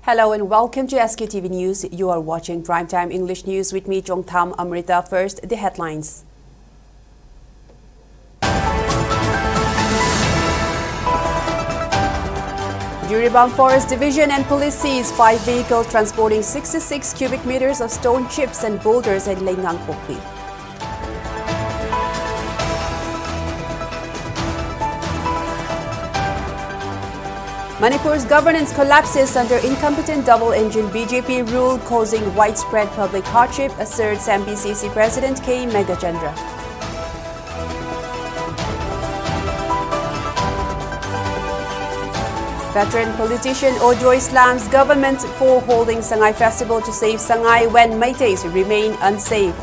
Hello and welcome to SKTV News. You are watching Primetime English News with me, Chongtham AMRITA. First, the headlines. Jiribam Forest Division and police seize 5 vehicles transporting 66 cubic meters of stone chips and boulders at Lengang Pokpi. Manipur's governance collapses under incompetent double-engine BJP rule, causing widespread public hardship, asserts MPCC President K. Megachandra. Veteran politician Ojoy slams government for holding Sangay Festival to save Sangay when Meiteis remain unsafe.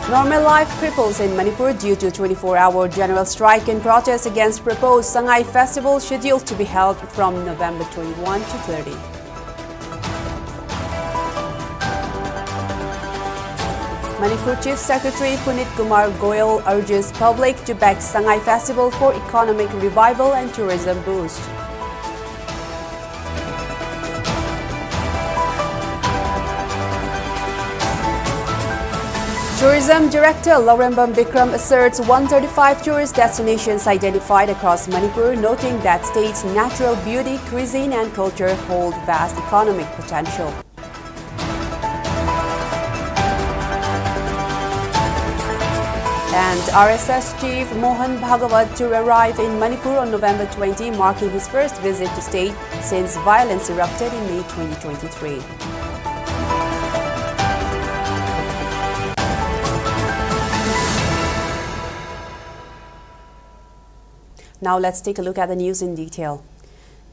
Normal life cripples in Manipur due to 24-hour general strike in protest against proposed Sangay Festival scheduled to be held from November 21 to 30. Manipur Chief Secretary Punit Kumar Goyal urges public to back Sangay Festival for economic revival and tourism boost. Tourism Director Laurembam Bikram asserts 135 tourist destinations identified across Manipur, noting that state's natural beauty, cuisine and culture hold vast economic potential. And RSS Chief Mohan Bhagawat to arrive in Manipur on November 20, marking his first visit to state since violence erupted in May 2023. Now let's take a look at the news in detail.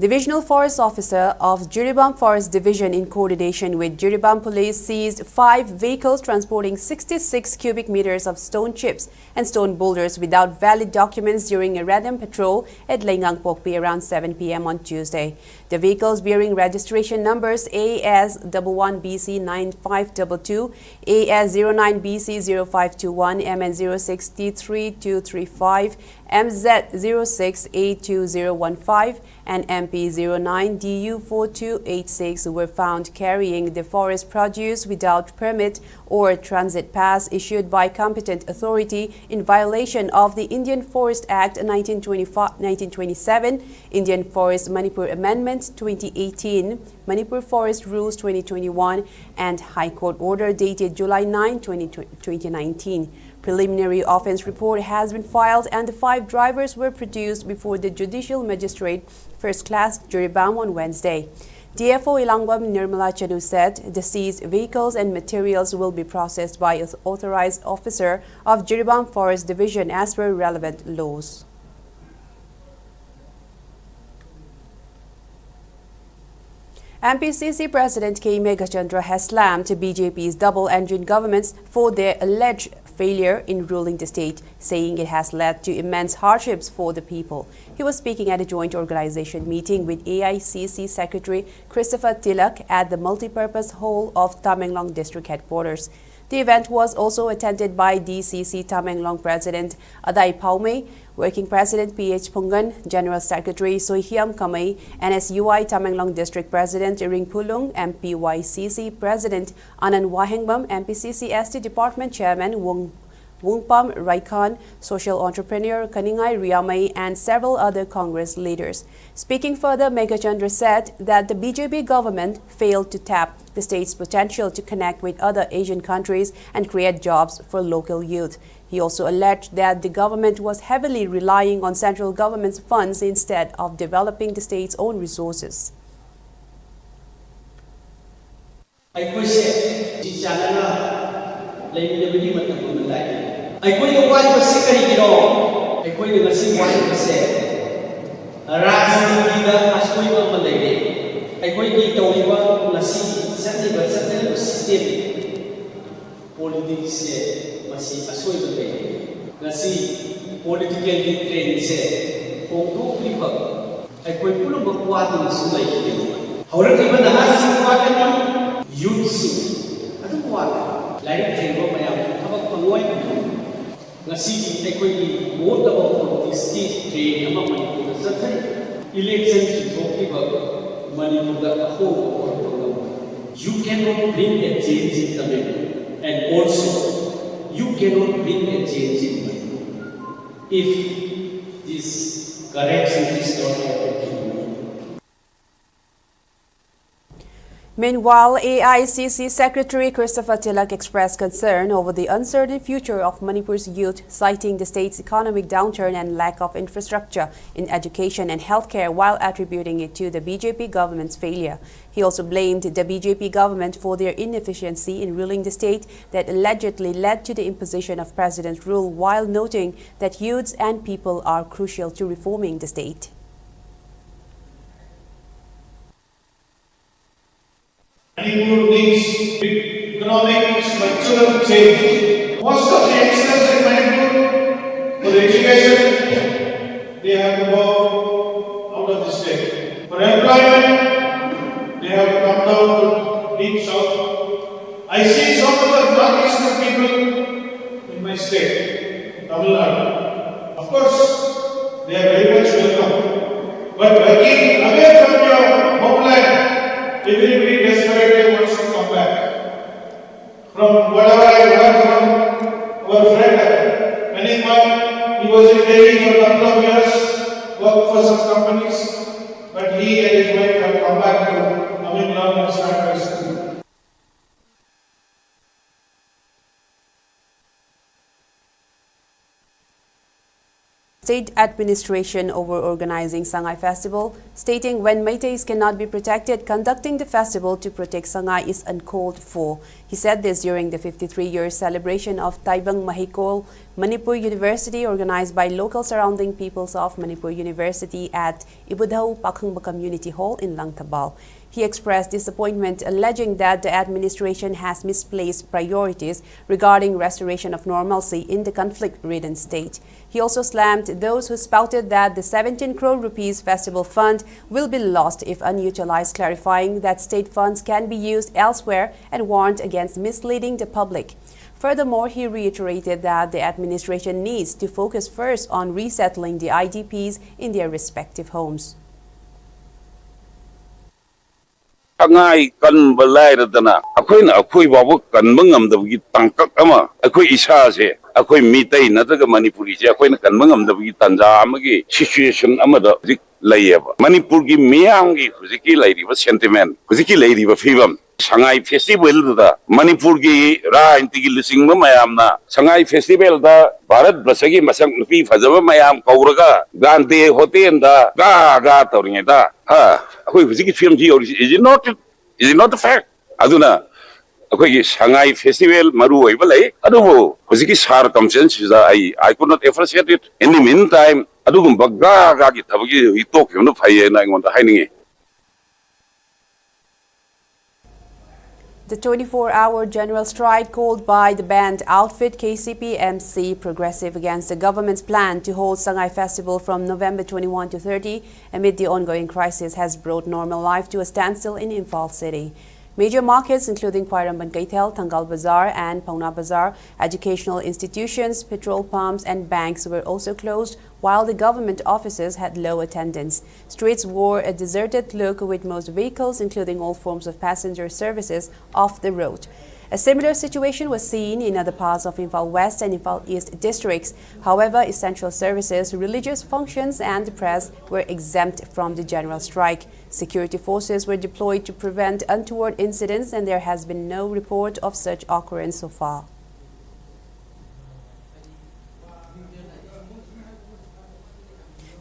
Divisional Forest Officer of Jiribam Forest Division in coordination with Jiribam Police seized 5 vehicles transporting 66 cubic meters of stone chips and stone boulders without valid documents during a random patrol at Lengang Pokpi around 7 p.m. on Tuesday. The vehicles bearing registration numbers AS11BC9522, AS09BC0521, MN06D3235, MZ06A2015 and MP09DU4286 were found carrying the forest produce without permit or transit pass issued by competent authority in violation of the Indian Forest Act 1927, Indian Forest Manipur Amendment 2018, Manipur Forest Rules 2021 and High Court Order dated July 9, 2019. Preliminary offence report has been filed and the 5 drivers were produced before the Judicial Magistrate First Class Jiribam on Wednesday. DFO Ilangwam Nirmala Chadu said the seized vehicles and materials will be processed by an authorized officer of Jiribam Forest Division as per relevant laws. MPCC President K. Megachandra has slammed BJP's double-engine governments for their alleged failure in ruling the state, saying it has led to immense hardships for the people. He was speaking at a joint organization meeting with AICC Secretary Christopher Tilak at the multipurpose hall of Tamenglong District Headquarters. The event was also attended by DCC Tamenglong President Aday Paume, Working President P.H. Pungan, General Secretary Soihiam Kamay, NSUI Tamenglong District President Iring Pulung, MPYCC President Anan Wahengbam, MPCC ST Department Chairman Wungpam Raikan, social entrepreneur Kaningay Riamay, and several other Congress leaders. Speaking further, Megachandra said that the BJP government failed to tap the state's potential to connect with other Asian countries and create jobs for local youth. He also alleged that the government was heavily relying on central government's funds instead of developing the state's own resources. Ngasi equity vote about politics train ama Manipur sathai election ki thoki ba Manipur da whole you cannot bring a change in Tamil and also you cannot bring a change in Manipur if this correction is not happening. Meanwhile, AICC Secretary Christopher Tilak expressed concern over the uncertain future of Manipur's youth, citing the state's economic downturn and lack of infrastructure in education and healthcare while attributing it to the BJP government's failure. He also blamed the BJP government for their inefficiency in ruling the state that allegedly led to the imposition of president's rule, while noting that youths and people are crucial to reforming the state. Manipur needs economic structural change. Most of the youngsters in Manipur, for education, they have to go out of the state. For employment, they have to come down to deep south. I see so much of northeastern people in my state, Tamil Nadu. Of course, they are very much welcome. But working away from your homeland, everybody desperately wants to come back. From whatever I heard from our friend Manipur, he was in Delhi for a couple of years, worked for some companies, but he and his wife have come back to Tamil Nadu and started school. State administration over organizing Sangai Festival, stating when Meiteis cannot be protected, conducting the festival to protect Sangai is uncalled for. He said this during the 53-year celebration of Taibang Mahikol Manipur University, organized by local surrounding peoples of Manipur University at Ibudhau Pakhangba Community Hall in Langtabal. He expressed disappointment, alleging that the administration has misplaced priorities regarding restoration of normalcy in the conflict-ridden state. He also slammed those who spouted that the 17 crore rupees festival fund will be lost if unutilized, clarifying that state funds can be used elsewhere and warned against misleading the public. Furthermore, he reiterated that the administration needs to focus first on resettling the IDPs in their respective homes. Angai kan balai radana akoi babu kan mangam da gi tangkak ama akoi isa se akoi mitai na daga Manipuri se akoi na kan mangam da gi tanja amagi situation ama da zik layaba Manipur gi miyam gi huziki lairi ba sentiment huziki lairi ba fibam Sangai festival da Manipur gi ra intigi lising ma mayam na Sangai festival da Bharat basagi masang nupi fajaba mayam kauraga gante hote da ga tawringe da ha akoi huziki film ji is it not a fact aduna akoi Sangai festival maru oiba lai adubo huziki circumstances I could not appreciate it in the meantime adugum bagga gi thabagi itok no phai na ngon da haininge. The 24-hour general strike called by the band outfit KCP-MC Progressive against the government's plan to hold Sangai Festival from November 21 to 30 amid the ongoing crisis has brought normal life to a standstill in Imphal city. Major markets including Kwairamban Kaitel, Tangal Bazaar and Pauna Bazaar, educational institutions, petrol pumps and banks were also closed, while the government offices had low attendance. Streets wore a deserted look with most vehicles, including all forms of passenger services, off the road. A similar situation was seen in other parts of Imphal West and Imphal East districts. However, essential services, religious functions and the press were exempt from the general strike. Security forces were deployed to prevent untoward incidents, and there has been no report of such occurrence so far.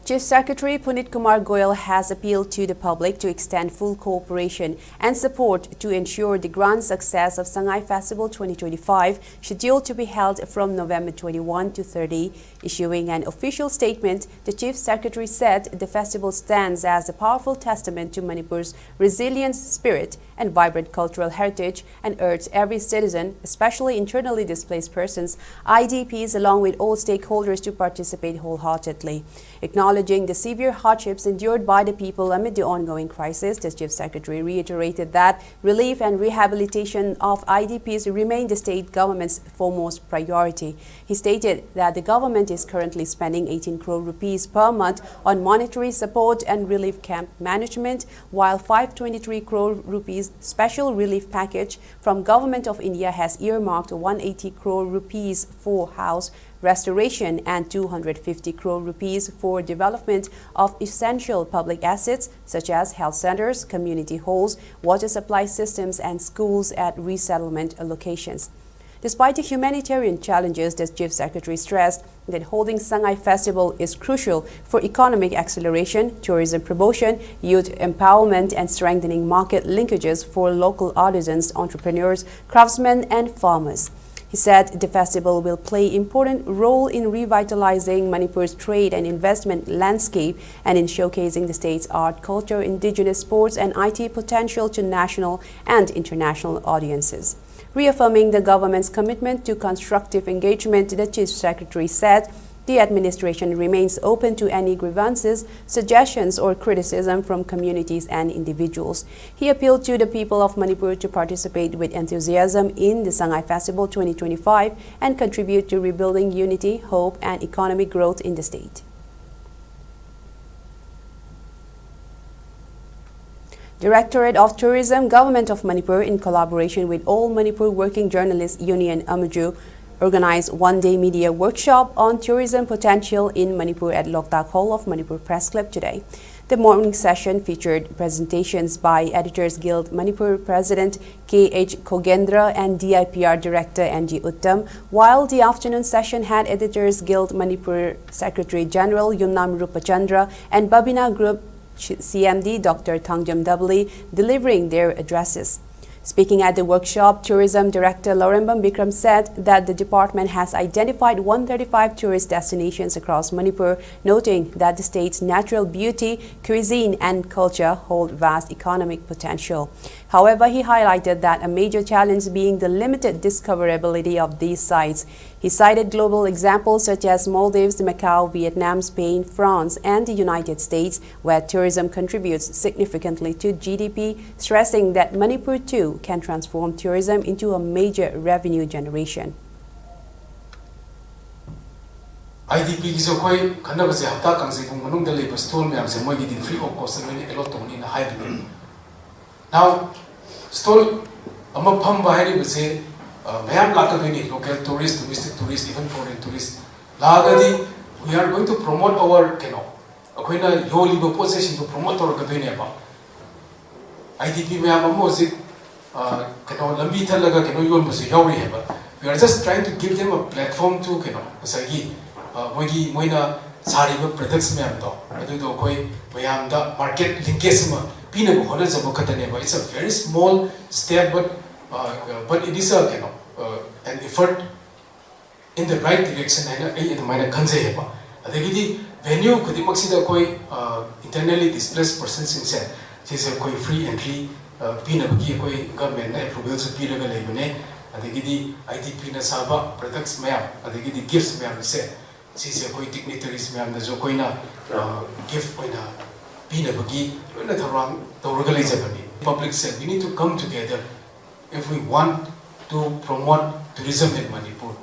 Chief Secretary Punit Kumar Goyal has appealed to the public to extend full cooperation and support to ensure the grand success of Sangai Festival 2025, scheduled to be held from November 21 to 30. Issuing an official statement, the Chief Secretary said the festival stands as a powerful testament to Manipur's resilient spirit and vibrant cultural heritage, and urged every citizen, especially internally displaced persons, IDPs, along with all stakeholders to participate wholeheartedly. Acknowledging acknowledging the severe hardships endured by the people amid the ongoing crisis, the Chief Secretary reiterated that relief and rehabilitation of IDPs remain the state government's foremost priority. He stated that the government is currently spending 18 crore rupees per month on monetary support and relief camp management, while 523 crore rupees special relief package from Government of India has earmarked 180 crore rupees for house restoration and 250 crore rupees for development of essential public assets such as health centers, community halls, water supply systems and schools at resettlement locations. Despite the humanitarian challenges, the Chief Secretary stressed that holding Sangai Festival is crucial for economic acceleration, tourism promotion, youth empowerment and strengthening market linkages for local artisans, entrepreneurs, craftsmen and farmers. He said the festival will play an important role in revitalizing Manipur's trade and investment landscape and in showcasing the state's art, culture, indigenous sports and IT potential to national and international audiences. Reaffirming the government's commitment to constructive engagement, the Chief Secretary said the administration remains open to any grievances, suggestions or criticism from communities and individuals. He appealed to the people of Manipur to participate with enthusiasm in the Sangai Festival 2025 and contribute to rebuilding unity, hope and economic growth in the state. Directorate of Tourism, Government of Manipur, in collaboration with All Manipur Working Journalists Union (AMRITA), organized one-day media workshop on tourism potential in Manipur at Loktak Hall of Manipur Press Club today. The morning session featured presentations by Editors Guild Manipur President K.H. Kogendra and DIPR Director N.G. Uttam, while the afternoon session had Editors Guild Manipur Secretary General Yumnam Rupachandra and Babina Group CMD Dr. Thangjam Dabli delivering their addresses. Speaking at the workshop, Tourism Director Lorembam Bikram said that the department has identified 135 tourist destinations across Manipur, noting that the state's natural beauty, cuisine and culture hold vast economic potential. However, he highlighted that a major challenge being the limited discoverability of these sites. He cited global examples such as Maldives, Macau, Vietnam, Spain, France and the United States, where tourism contributes significantly to GDP, stressing that Manipur too can transform tourism into a major revenue generation. IDP is okay, Kanabas Hata Kansi, Manung the labor stone, I am saying free of cost and a lot in a high degree. Now, stole Amapam Bahari would say, Mayam Lakadini, local tourists, domestic tourists, even foreign tourists. Lagadi, we are going to promote our Keno. Aquina, your legal possession to promote our Gavineba. IDP Mayam Mosik, Keno Lambita Laga, Keno Yon was a Yori. We are just trying to give them a platform to Keno, Sagi, Mogi, Moina, Sariba products Mayamdo. I do the Koi, Mayam, market linkesima, Pina Honors of Kataneva. It's a very small step, but it is a an effort in the right direction and a minor Kanzeba. The venue could be internally displaced persons in said, she's a free entry, Pinabaki, government approvals of Pina Galebune, and the Gidi IDP Nasaba products ma'am, and the Gidi gifts ma'am said, she's a dignitaries ma'am, the Zokoina gift when a Pinabaki, when the Rogalizabani. The public said we need to come together if we want to promote tourism in Manipur.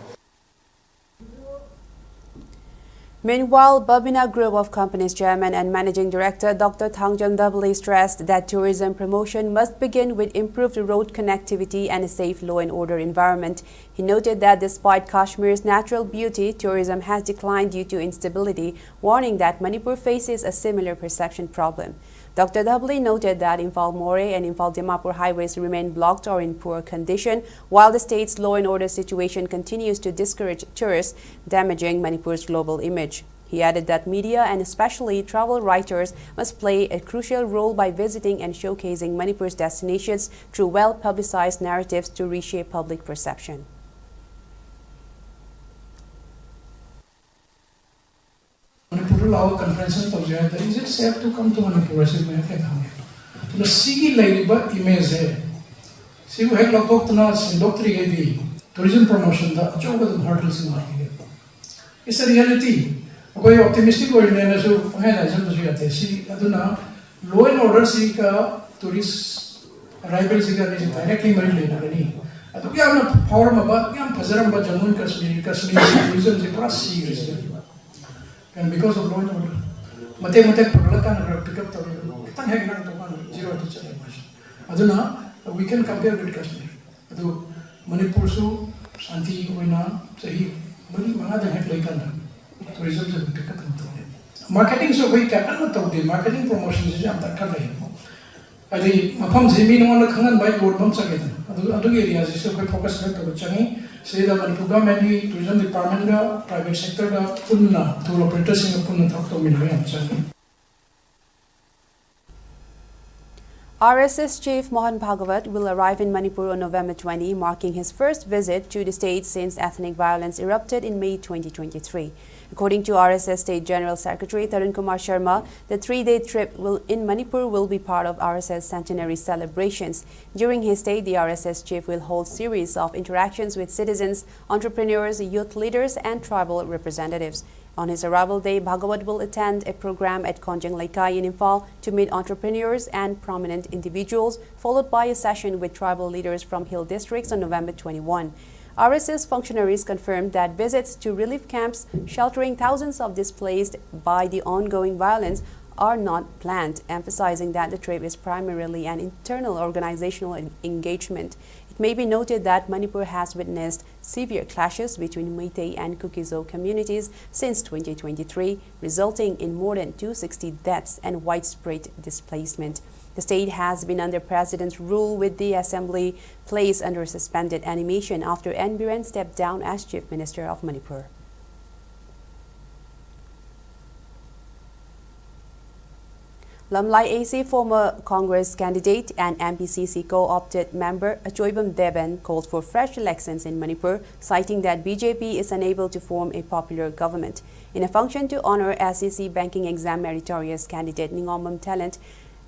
Meanwhile, Babina Group of Companies Chairman and Managing Director Dr. Thangjam Dabli stressed that tourism promotion must begin with improved road connectivity and a safe law and order environment. He noted that despite Kashmir's natural beauty, tourism has declined due to instability, warning that Manipur faces a similar perception problem. Dr. Dabli noted that Imphal More and Imphal Dimapur highways remain blocked or in poor condition, while the state's law and order situation continues to discourage tourists, damaging Manipur's global image. He added that media and especially travel writers must play a crucial role by visiting and showcasing Manipur's destinations through well-publicized narratives to reshape public perception. Manipur our conference of Jaya, is it safe to come to Manipur? The Sigi Laiba image, see, we have Lapoktanas and Doctor tourism promotion, the job of the hurdles in market. It's a reality. Okay, optimistic oriented na so pangalan sa to siya si aduna law and order si ka tourist arrival si ka ni directly mari le na ni atu kya na power ma ba kya pazaram ba Jammu and Kashmir tourism si pura serious and because of law and order mate paglakan na pick up to kitang heg na to kan zero to chale mas aduna we can compare with Kashmir atu Manipur so shanti ko na sahi bali mga da hek lai kan tourism se pick up to marketing so we can not to the marketing promotion is am tak kar rahe adi mafam jimi no na khangan bai road bam sa get adu area se so focus kar to changi se da Manipur government tourism department ga private sector ga punna tour operators sing punna thak to min am changi RSS Chief Mohan Bhagavat will arrive in Manipur on November 20, marking his first visit to the state since ethnic violence erupted in May 2023. According to RSS State General Secretary Tarun Kumar Sharma, the 3-day trip in Manipur will be part of RSS centenary celebrations. During his stay, the RSS chief will hold series of interactions with citizens, entrepreneurs, youth leaders, and tribal representatives. On his arrival day, Bhagavat will attend a program at Konjang Laikai in Imphal to meet entrepreneurs and prominent individuals, followed by a session with tribal leaders from hill districts on November 21. RSS functionaries confirmed that visits to relief camps sheltering thousands of displaced by the ongoing violence are not planned, emphasizing that the trip is primarily an internal organizational engagement. It may be noted that Manipur has witnessed severe clashes between Meitei and Kuki-Zo communities since 2023, resulting in more than 260 deaths and widespread displacement. The state has been under President's rule, with the assembly placed under suspended animation after N. Biren stepped down as Chief Minister of Manipur. Lamlai AC former Congress candidate and MPCC co-opted member Achoibam Deben called for fresh elections in Manipur, citing that BJP is unable to form a popular government. In a function to honor SEC banking exam meritorious candidate Ningomam Talent,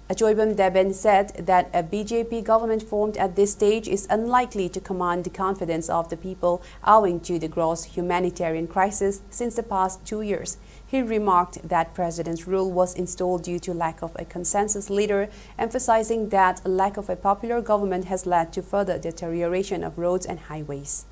Achoibam Deben said that a BJP government formed at this stage is unlikely to command the confidence of the people owing to the gross humanitarian crisis since the past 2 years. He remarked that President's rule was installed due to lack of a consensus leader, emphasizing that a lack of a popular government has led to further deterioration of roads and highways.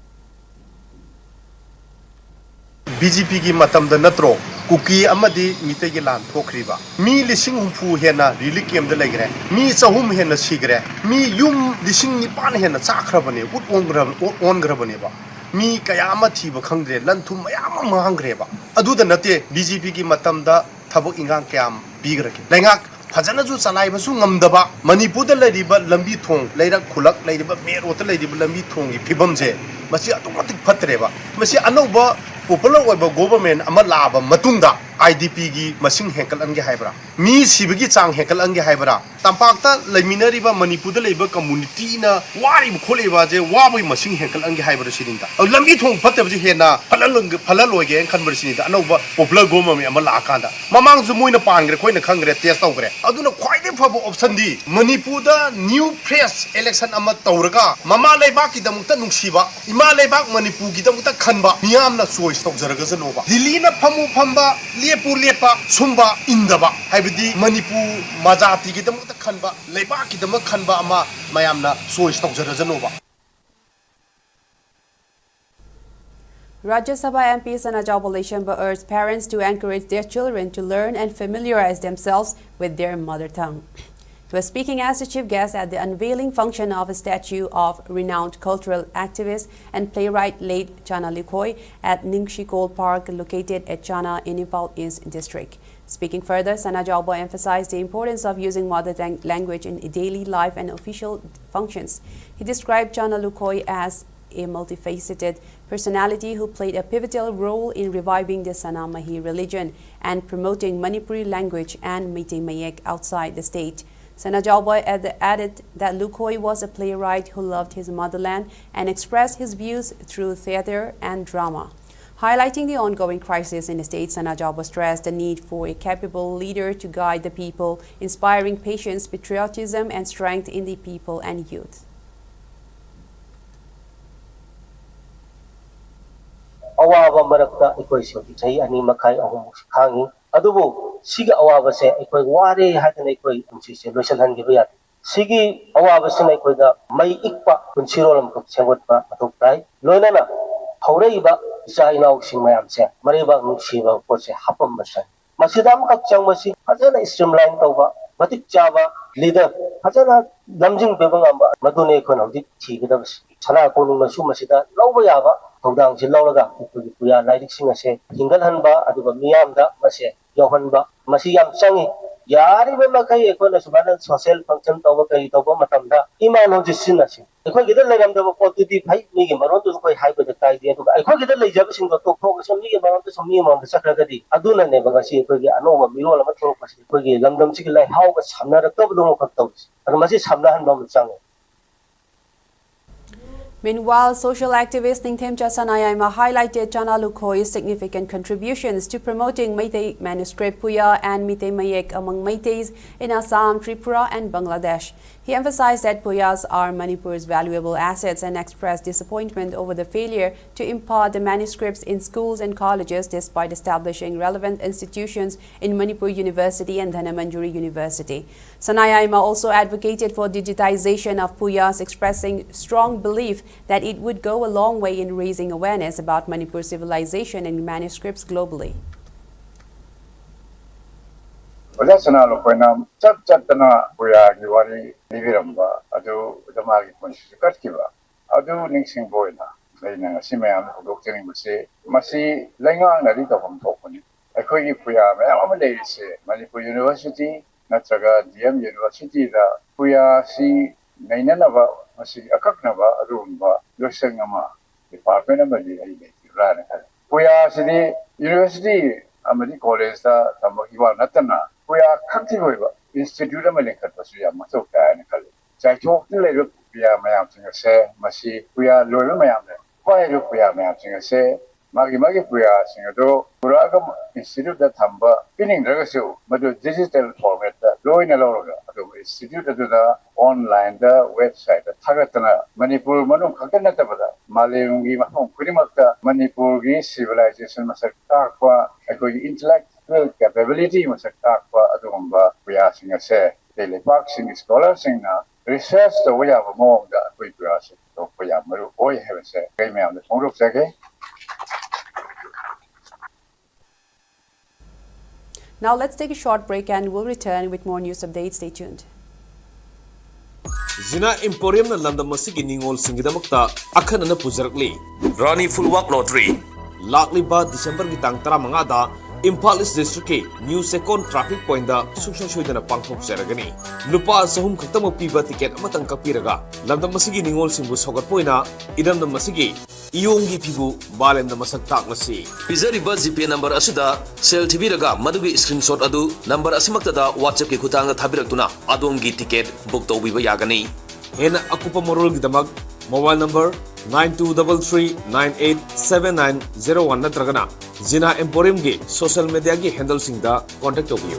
BJP की मतम the नत्रो cookie अमदी मिते के लान थोखरीबा मी लिसिंग हुफु हेना रिलीफ कैम्प द लेगरे मी चहुम हेना सिगरे मी युम लिसिंग निपान हेना चाखरबने उट ओनग्रबने बा मी कयामा थीब खंग्रे लंथुम मयाम मांग्रेबा अदुद नते BJP की मतम द थबक इंगांग क्याम बीगरके लेंगाक फजना जो चलाइबसु ngамदबा मणिपुर द लैरिबा लंबी थोंग लैरक खुलक लैरिबा मेरोत लैरिबा लंबी थोंगी फिबम जे मसी अटोमेटिक फतरेबा मसी अनौबा पॉपुलर ओइबा गवर्नमेंट अमा लाबा मतुंगदा IDP की मसिंग हेकलंगे हाइबरा मी सिबगी चांग हेकलंगे हाइबरा तंपाक्ता लैमिनरिबा मणिपुर द लैबा कम्युनिटी ना वारिब खोलेबा जे वाबई मसिंग हेकलंगे हाइबरा सिदिंदा लंबी थोंग फतबजी हेना फललोगे खनबर सिदिंदा अनौबा पॉपुलर गवर्नमेंट अमा लाकांदा ममांग जु मोइना पांगरे खोइना खंगरे टेस्ट तौगरे अदुना ख्वाइदे फबो ऑप्शन दी मणिपुर द न्यू फ्रेश इलेक्शन अमा तौरगा ममा लैबाक की दमुक्ता नुंगसीबा इमा लैबाक मणिपुर की दमुक्ता खनबा मियामना चॉइस तौजरगा जनोबा दिल्लीना फमु फंबा लेपु लेपा सुंबा इंदबा हाइबदी मणिपुर मजाति की दमुक्ता खनबा लैबाक की दमुक खनबा अमा मयामना choice तौजरगा जनोबा Rajya Sabha MP Sanajao Boleshamba urged parents to encourage their children to learn and familiarize themselves with their mother tongue. He was speaking as the chief guest at the unveiling function of a statue of renowned cultural activist and playwright late Chana Likhoy at Ningshikol Park, located at Chana in Imphal East District. Speaking further, Sanajao emphasized the importance of using mother language in daily life and official functions. He described Chana Likhoy as a multifaceted personality who played a pivotal role in reviving the Sanamahi religion and promoting Manipuri language and Meitei Mayek outside the state. Sanajao added that Likhoy was a playwright who loved his motherland and expressed his views through theater and drama. Highlighting the ongoing crisis in the state, Sanajao stressed the need for a capable leader to guide the people, inspiring patience, patriotism, and strength in the people and youth. awaba marakta ikoi soti chai ani makai ahum khangi adubu siga awaba se ikoi ware hadana ikoi unsi se losan hangi biya sigi awaba se na ikoi ga mai ikpa kunsirol am sengot pa matuk tai loinana hauraiba isa inaw sing mayam se mariba nusiba ko se hapam masan masidam kak chang masi ajana streamline tawba matik chaba leader ajana lamjing bebang amba madune ko naudik thigidabs sana ko nung masu masida lawba yaba thongdang si lawlaga ikoi puya laidik sing ase hingal hanba aduga miyam da mase yohanba masi yam changi yari be makai ko na subana social function tawba kai tawba matamda iman ho jisin ase ikoi gidal legam da ko tu di bhai ni ge maron tu koi hai ba kai dia to ikoi gidal le jab sing to thok so ni ge maron to somni mon da sakra ga di aduna ne ba si ikoi ge ano ma miro la ma thok pa si ikoi ge lamdam si lai hau ga samna ra to do mo khat taw ar masi samna han ba mu chang. Meanwhile, social activist Ningthem Chasanayama highlighted Chana Lukhoi's significant contributions to promoting Meitei manuscript Puya and Meitei Mayek among Meiteis in Assam, Tripura and Bangladesh. He emphasized that Puyas are Manipur's valuable assets and expressed disappointment over the failure to impart the manuscripts in schools and colleges despite establishing relevant institutions in Manipur University and Dhanamanjuri University. Sanayama also advocated for digitization of Puyas, expressing strong belief that it would go a long way in raising awareness about Manipur civilization and manuscripts globally. Wala sana lo ko na chat na Puya gi wari liviramba adu damagi ponsi kat kiba adu ningsing boy na leina simayam ko doctoring masi lenga na ri ta pam thokoni akoi gi Puya ma am le se Manipur University natraga DM University da Puya si naina na ba masi akak na ba adumba loseng ama department ma di ai le ra na Puya si di university amadi college da tamagi wa natana Puya khakti institute ma le khat pasu ya ma chok ta ne khal chai chok le ru Puya mayam sing se masi Puya lo mayam le pai ru Puya mayam sing se magi Puya sing do pura ga institute da thamba pining ra ga su madu digital format da lo ina lo ga adu institute da online da website da thagatana Manipur manung khakna ta bada malem gi ma hong kurimakta Manipur gi civilization masak ta kwa akoi intellect capability masakta kwa adumba Puya sing se telepak sing scholar sing na research to we have more da Puya sing to Puya maru oi have se kai me am the thongrup se ke. Now let's take a short break and we'll return with more news updates. Stay tuned. Zina Emporium na London Masigi Ningol Singidamakta Akanana Pujarakli Rani Fulwak Lottery Lakli ba December gitang tara mangada Imphal East District New Second Traffic Point da Sukshan Shoydana Pangthok Seragani Lupa Sahum Khaktamo piba ticket amatang kapiraga London Masigi Ningol Singbu Sogat Poina Idam na Masigi Iyonggi Pibu Balem na masak taklasi Pizariba GP number asuda sel tibiraga madugi screenshot adu number asimaktada WhatsApp ki khutanga thabiraktuna adongi ticket book tawbiba yagani hena akupa morol gidamag mobile number 9233987901 natragana Zina Emporium gi social media gi handle singda contact tobiyo.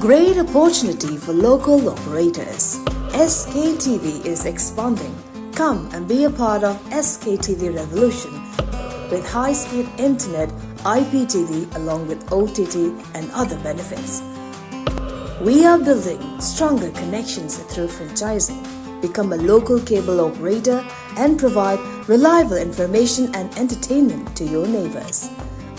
Great opportunity for local operators. SKTV is expanding. Come and be a part of SKTV revolution with high-speed internet, IPTV along with OTT and other benefits. We are building stronger connections through franchising. Become a local cable operator and provide reliable information and entertainment to your neighbors.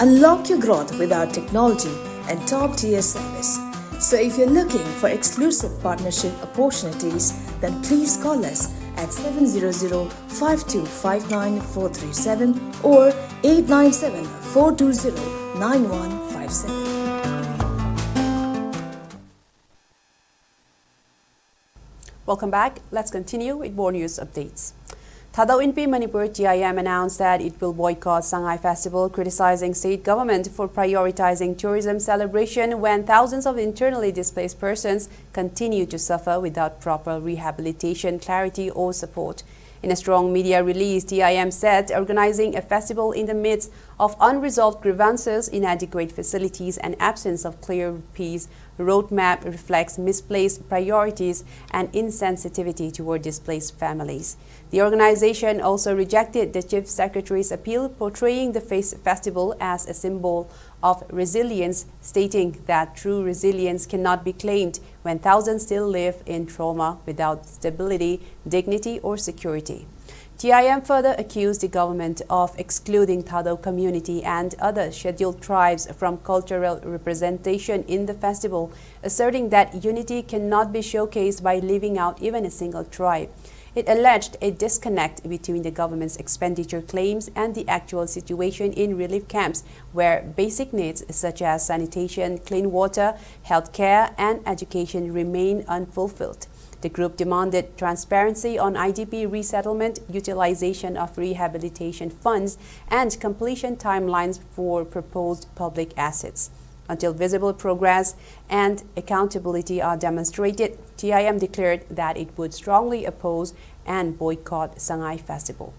Unlock your growth with our technology and top-tier service. So if you're looking for exclusive partnership opportunities, then please call us at 700-5259-437 or 897-420-9157. Welcome back. Let's continue with more news updates. Thadao Inpi Manipur TIM announced that it will boycott Shanghai Festival, criticizing state government for prioritizing tourism celebration when thousands of internally displaced persons continue to suffer without proper rehabilitation, clarity or support. In a strong media release, TIM said organizing a festival in the midst of unresolved grievances, inadequate facilities and absence of clear peace roadmap reflects misplaced priorities and insensitivity toward displaced families. The organization also rejected the Chief Secretary's appeal portraying the festival as a symbol of resilience, stating that true resilience cannot be claimed when thousands still live in trauma without stability, dignity or security. TIM further accused the government of excluding Thado community and other scheduled tribes from cultural representation in the festival, asserting that unity cannot be showcased by leaving out even a single tribe. It alleged a disconnect between the government's expenditure claims and the actual situation in relief camps, where basic needs such as sanitation, clean water, health care, and education remain unfulfilled. The group demanded transparency on IDP resettlement, utilization of rehabilitation funds, and completion timelines for proposed public assets. Until visible progress and accountability are demonstrated, TIM declared that it would strongly oppose and boycott Sangay Festival.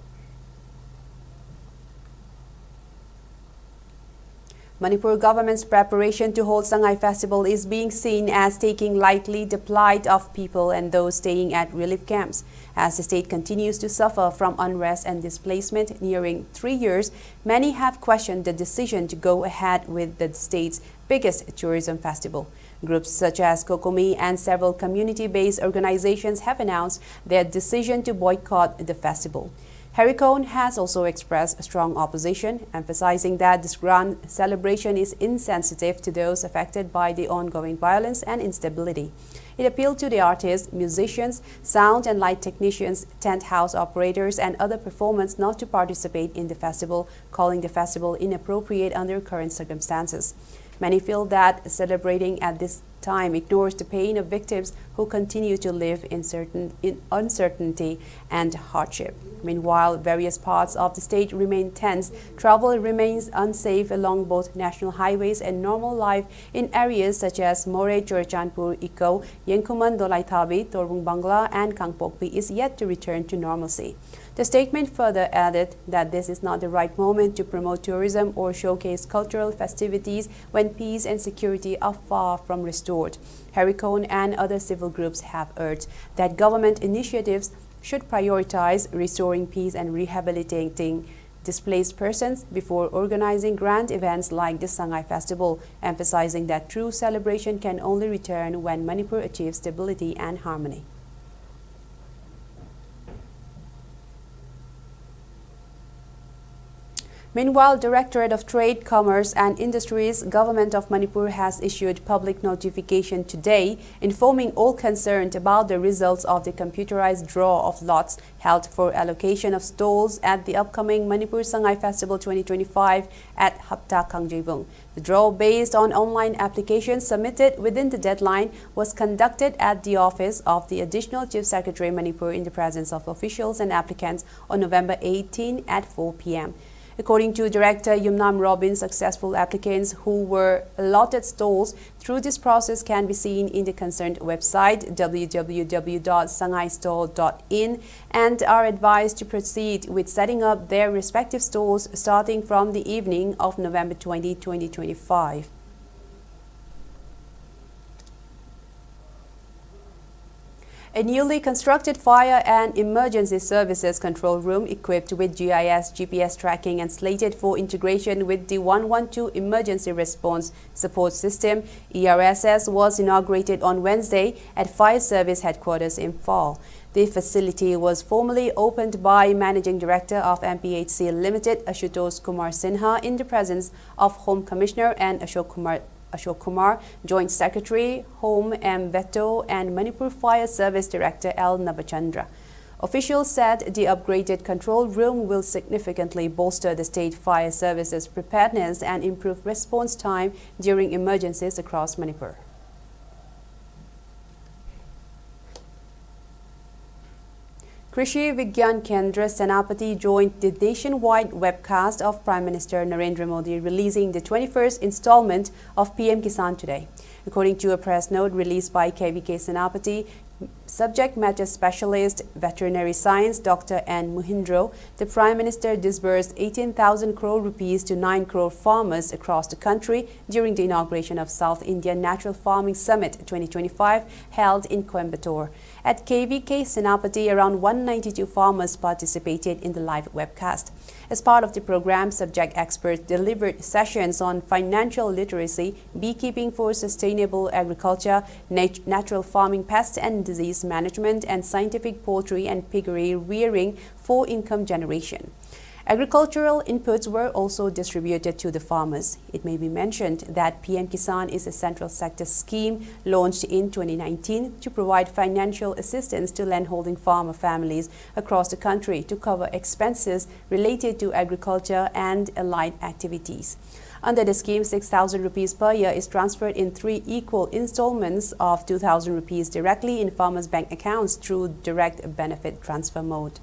Manipur government's preparation to hold Sangay Festival is being seen as taking lightly the plight of people and those staying at relief camps. As the state continues to suffer from unrest and displacement nearing 3 years, many have questioned the decision to go ahead with the state's biggest tourism festival. Groups such as Kokomi and several community-based organizations have announced their decision to boycott the festival. Harikone has also expressed strong opposition, emphasizing that this grand celebration is insensitive to those affected by the ongoing violence and instability. It appealed to the artists, musicians, sound and light technicians, tent house operators, and other performers not to participate in the festival, calling the festival inappropriate under current circumstances. Many feel that celebrating at this time ignores the pain of victims who continue to live in uncertainty and hardship. Meanwhile, various parts of the state remain tense. Travel remains unsafe along both national highways, and normal life in areas such as More, Chorchanpur, Iko, Yenkuman, Dolaithabi, Torbung Bangla, and Kangpokpi is yet to return to normalcy. The statement further added that this is not the right moment to promote tourism or showcase cultural festivities when peace and security are far from restored. Harikone and other civil groups have urged that government initiatives should prioritize restoring peace and rehabilitating displaced persons before organizing grand events like the Sangay Festival, emphasizing that true celebration can only return when Manipur achieves stability and harmony. Meanwhile, Directorate of Trade, Commerce and Industries, Government of Manipur has issued public notification today informing all concerned about the results of the computerized draw of lots held for allocation of stalls at the upcoming Manipur Sangay Festival 2025 at Hapta Kangjibung. The draw, based on online applications submitted within the deadline, was conducted at the office of the Additional Chief Secretary Manipur in the presence of officials and applicants on November 18 at 4 p.m. According to Director Yumnam Robin, successful applicants who were allotted stalls through this process can be seen in the concerned website www.sangaistall.in and are advised to proceed with setting up their respective stalls starting from the evening of November 20, 2025. A newly constructed fire and emergency services control room equipped with GIS, GPS tracking and slated for integration with the 112 Emergency Response Support System (ERSS) was inaugurated on Wednesday at Fire Service Headquarters in Imphal. The facility was formally opened by Managing Director of MPHC Limited, Ashutosh Kumar Sinha, in the presence of Home Commissioner and Ashok Kumar, Joint Secretary, Home M. Veto, and Manipur Fire Service Director L. Nabachandra. Officials said the upgraded control room will significantly bolster the state fire services preparedness and improve response time during emergencies across Manipur. Krishi Vigyan Kendra Senapati joined the nationwide webcast of Prime Minister Narendra Modi releasing the 21st installment of PM Kisan today. According to a press note released by KVK Senapati, subject matter specialist, veterinary science Dr. N. Muhindro, the Prime Minister disbursed 18,000 crore rupees to 9 crore farmers across the country during the inauguration of South India Natural Farming Summit 2025 held in Coimbatore. At KVK Senapati, around 192 farmers participated in the live webcast. As part of the program, subject experts delivered sessions on financial literacy, beekeeping for sustainable agriculture, natural farming, pest and disease management, and scientific poultry and piggery rearing for income generation. Agricultural inputs were also distributed to the farmers. It may be mentioned that PM Kisan is a central sector scheme launched in 2019 to provide financial assistance to landholding farmer families across the country to cover expenses related to agriculture and allied activities. Under the scheme, 6,000 rupees per year is transferred in 3 equal installments of 2,000 rupees directly in farmers' bank accounts through direct benefit transfer mode.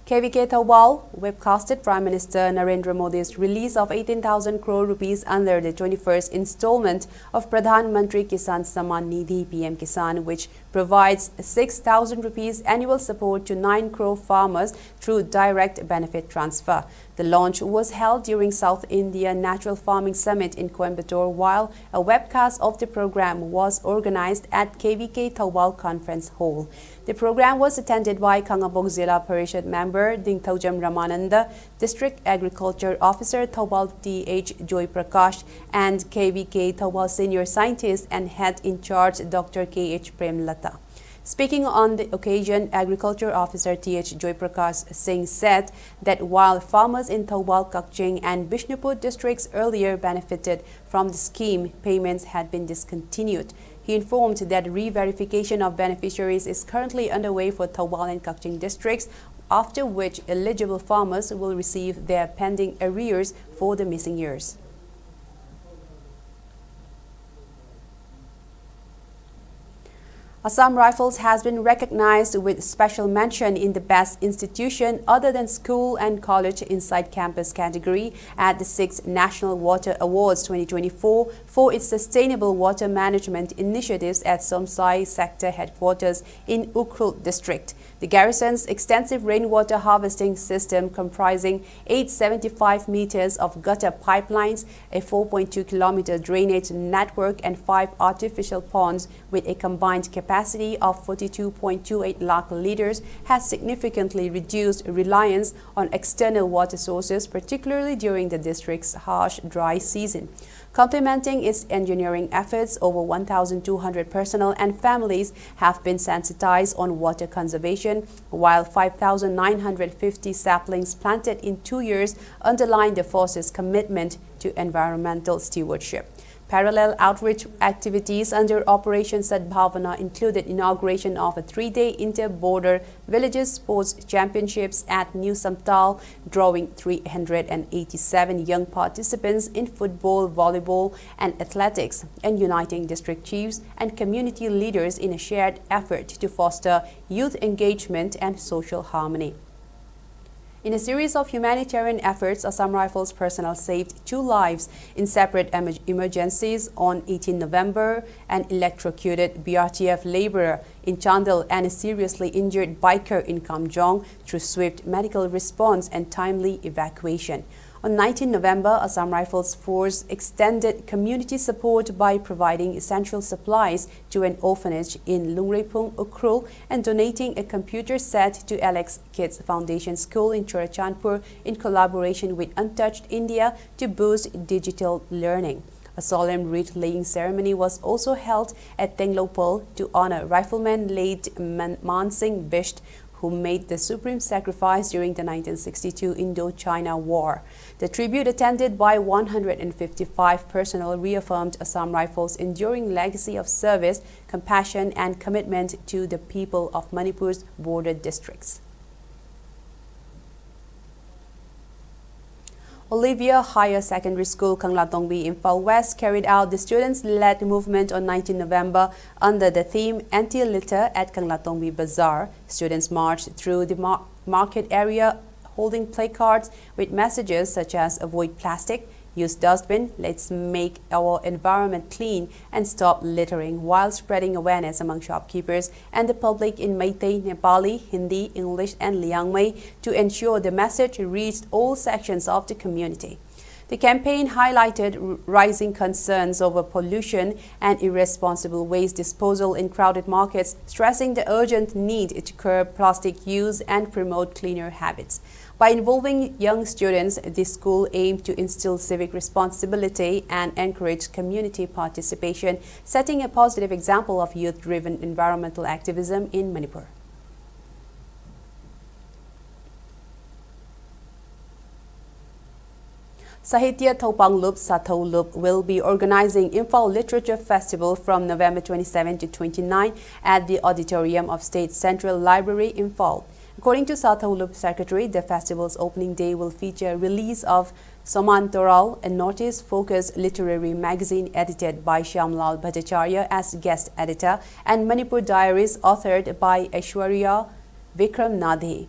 KVK Thawal webcasted Prime Minister Narendra Modi's release of 18,000 crore rupees under the 21st installment of Pradhan Mantri Kisan Samman Nidhi PM Kisan, which provides 6,000 rupees annual support to 9 crore farmers through direct benefit transfer. The launch was held during South India Natural Farming Summit in Coimbatore, while a webcast of the program was organized at KVK Thawal Conference Hall. The program was attended by Kangabok Zilla Parishad member Dingthaujam Ramananda, District Agriculture Officer Thawal T.H. Joy Prakash, and KVK Thawal Senior Scientist and Head in Charge Dr. K.H. Premlata. Speaking on the occasion, Agriculture Officer T.H. Joy Prakash Singh said that while farmers in Thawal, Kakching and Bishnupur districts earlier benefited from the scheme, payments had been discontinued. He informed that re-verification of beneficiaries is currently underway for Thawal and Kakching districts, after which eligible farmers will receive their pending arrears for the missing years. Assam Rifles has been recognized with special mention in the Best Institution Other Than School and College Inside Campus category at the 6th National Water Awards 2024 for its sustainable water management initiatives at Somsai Sector Headquarters in Ukhrul District. The garrison's extensive rainwater harvesting system, comprising 875 meters of gutter pipelines, a 4.2-kilometer drainage network, and 5 artificial ponds with a combined capacity of 42.28 lakh liters, has significantly reduced reliance on external water sources, particularly during the district's harsh dry season. Complementing its engineering efforts, over 1,200 personnel and families have been sensitized on water conservation, while 5,950 saplings planted in 2 years underline the force's commitment to environmental stewardship. Parallel outreach activities under Operation Sadbhavana included inauguration of a 3-day inter-border villages sports championships at New Samtal, drawing 387 young participants in football, volleyball, and athletics, and uniting district chiefs and community leaders in a shared effort to foster youth engagement and social harmony. In a series of humanitarian efforts, Assam Rifles personnel saved 2 lives in separate emergencies. On 18 November, an electrocuted BRTF laborer in Chandel and a seriously injured biker in Kamjong through swift medical response and timely evacuation. On 19 November, Assam Rifles Force extended community support by providing essential supplies to an orphanage in Lungrepung, Ukhrul, and donating a computer set to Alex Kids Foundation School in Churachandpur in collaboration with Untouched India to boost digital learning. A solemn wreath-laying ceremony was also held at Tenglopal to honor rifleman late Man Singh Bisht, who made the supreme sacrifice during the 1962 Indo-China War. The tribute, attended by 155 personnel, reaffirmed Assam Rifles' enduring legacy of service, compassion, and commitment to the people of Manipur's border districts. Olivia Higher Secondary School, Kanglatongbi, Imphal West, carried out the students-led movement on 19 November under the theme Anti-Litter at Kanglatongbi Bazaar. Students marched through the market area holding placards with messages such as avoid plastic, use dustbin, let's make our environment clean and stop littering, while spreading awareness among shopkeepers and the public in Meitei, Nepali, Hindi, English and Liangmai to ensure the message reached all sections of the community. The campaign highlighted rising concerns over pollution and irresponsible waste disposal in crowded markets, stressing the urgent need to curb plastic use and promote cleaner habits. By involving young students, the school aimed to instill civic responsibility and encourage community participation, setting a positive example of youth-driven environmental activism in Manipur. Sahitya Thopanglup Sathaulup will be organizing Imphal Literature Festival from November 27 to 29 at the auditorium of State Central Library, Imphal. According to Sathaulup Secretary, the festival's opening day will feature a release of Somantoral, a notice-focused literary magazine edited by Shyamlal Bhattacharya as guest editor, and Manipur Diaries authored by Aishwarya Vikram Nadhe.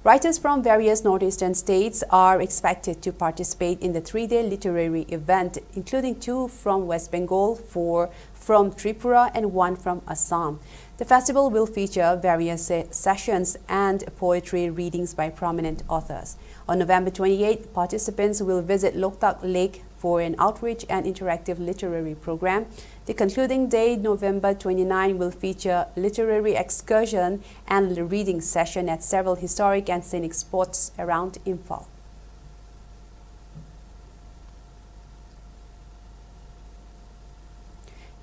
Writers from various northeastern states are expected to participate in the three-day literary event, including 2 from West Bengal, 4 from Tripura and 1 from Assam. The festival will feature various sessions and poetry readings by prominent authors. On November 28, participants will visit Loktak Lake for an outreach and interactive literary program. The concluding day, November 29, will feature literary excursion and a reading session at several historic and scenic spots around Imphal.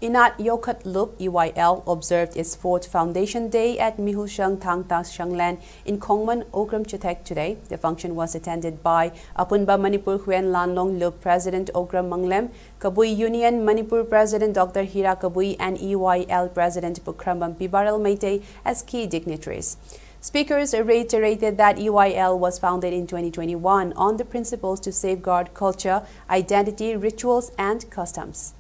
Inat Yokat Lup EYL observed its 4th Foundation Day at Mihulshang Thangta Shanglan in Kongman, Okram Chatek today. The function was attended by Apunba Manipur Huen Lanlong Lup President Okram Manglem, Kabui Union Manipur President Dr. Hira Kabui and EYL President Pukrambam Pibarel Meitei as key dignitaries. Speakers reiterated that EYL was founded in 2021 on the principles to safeguard culture, identity, rituals and customs.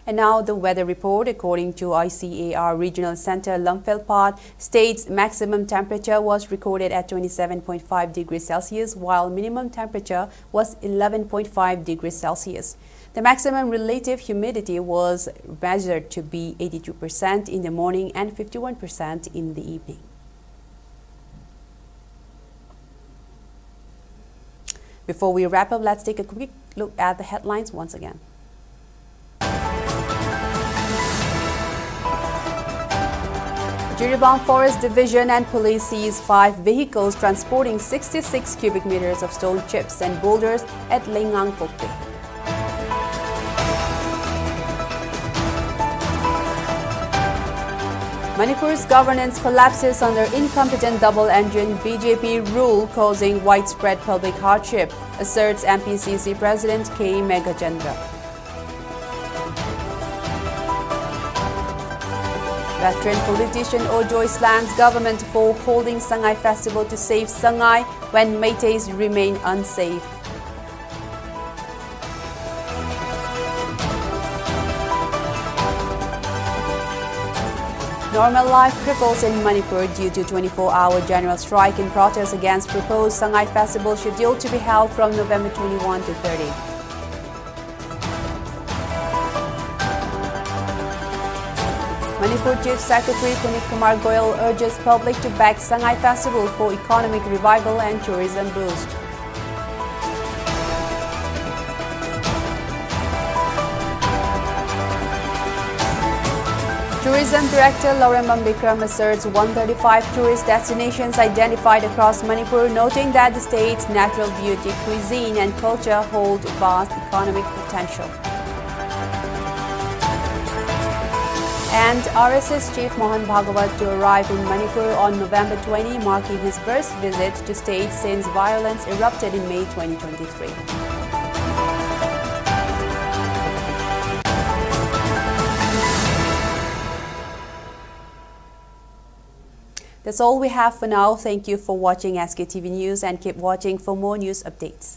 And now the weather report. According to ICAR Regional Center Lumphel states maximum temperature was recorded at 27.5 degrees Celsius, while minimum temperature was 11.5 degrees Celsius. The maximum relative humidity was measured to be 82% in the morning and 51% in the evening. Before we wrap up, let's take a quick look at the headlines once again. Jiribam Forest Division and police seized 5 vehicles transporting 66 cubic meters of stone chips and boulders at Lengang Pokte. Manipur's governance collapses under incompetent double-engine BJP rule, causing widespread public hardship, asserts MPCC President K. Meghachandra. Veteran politician Ojoy slams government for holding Sangai Festival to save Sangai when Meiteis remain unsafe. Normal life cripples in Manipur due to 24-hour general strike in protest against proposed Sangai Festival scheduled to be held from November 21 to 30. Manipur Chief Secretary Punit Kumar Goyal urges public to back Sangai Festival for economic revival and tourism boost. Tourism Director Laurembam Bikram asserts 135 tourist destinations identified across Manipur, noting that the state's natural beauty, cuisine and culture hold vast economic potential. And RSS Chief Mohan Bhagawat to arrive in Manipur on November 20, marking his first visit to state since violence erupted in May 2023. That's all we have for now. Thank you for watching SKTV News and keep watching for more news updates.